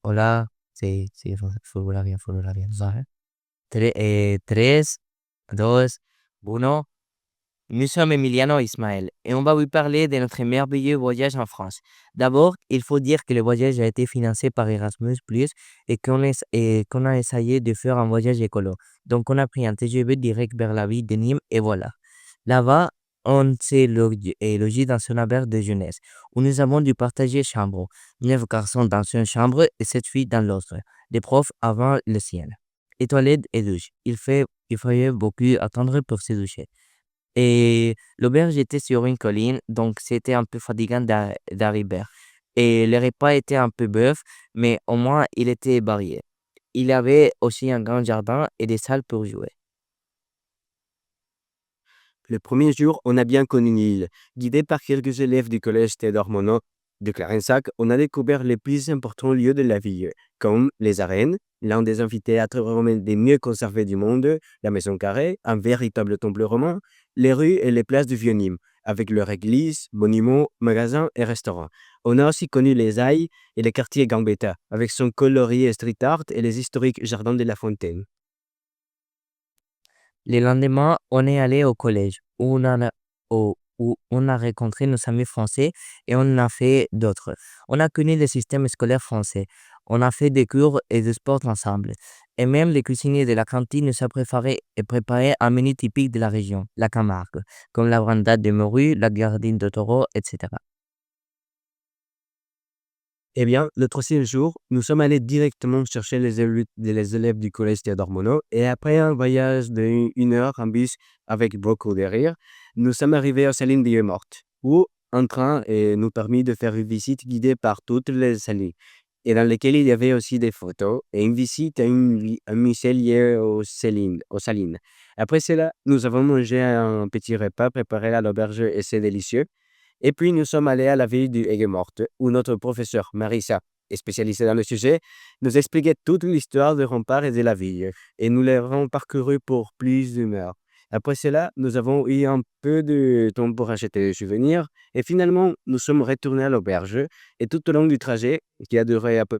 Hola, sí, sí, formula bien, ¿sabes? 3, 2, 1. Nous sommes Emiliano et Ismaël et on va vous parler de notre merveilleux voyage en France. D'abord, il faut dire que le voyage a été financé par Erasmus+, et qu'on a essayé de faire un voyage écolo. Donc, on a pris un TGV direct vers la ville de Nîmes et voilà. Là-bas, on s'est logé dans une auberge de jeunesse où nous avons dû partager chambre. 9 garçons dans une chambre et 7 filles dans l'autre. Les profs avant le ciel. Et toilettes et douche. Il fallait beaucoup attendre pour se doucher. Et l'auberge était sur une colline, donc c'était un peu fatigant d'arriver. Et le repas était un peu bœuf, mais au moins il était varié. Il y avait aussi un grand jardin et des salles pour jouer. Le premier jour, on a bien connu l'île. Guidé par quelques élèves du collège Théodore Monod de Clarensac, on a découvert les plus importants lieux de la ville, comme les arènes, l'un des amphithéâtres romains des mieux conservés du monde, la Maison Carrée, un véritable temple romain, les rues et les places du Vieux-Nîmes, avec leurs églises, monuments, magasins et restaurants. On a aussi connu les Halles et le quartier Gambetta, avec son colorier street art et les historiques jardins de la Fontaine. Le lendemain, on est allé au collège où on a rencontré nos amis français et on en a fait d'autres. On a connu le système scolaire français. On a fait des cours et des sports ensemble. Et même les cuisiniers de la cantine nous ont préparé un menu typique de la région, la Camargue, comme la brandade de morue, la gardine de taureau, etc. Eh bien, le troisième jour, nous sommes allés directement chercher les élèves du collège Théodore Monod et après un voyage de 1 heure en bus avec beaucoup de rire, nous sommes arrivés aux Salines des Mortes, où un train nous permis de faire une visite guidée par toutes les salines et dans laquelle il y avait aussi des photos et une visite à un musée lié aux salines. Après cela, nous avons mangé un petit repas préparé à l'auberge et c'est délicieux. Et puis, nous sommes allés à la ville du Aigues-Mortes, où notre professeur Marissa, spécialisée dans le sujet, nous expliquait toute l'histoire des remparts et de la ville, et nous l'avons parcouru pour plus d'une heure. Après cela, nous avons eu un peu de temps pour acheter des souvenirs, et finalement, nous sommes retournés à l'auberge, et tout au long du trajet, qui a duré à peu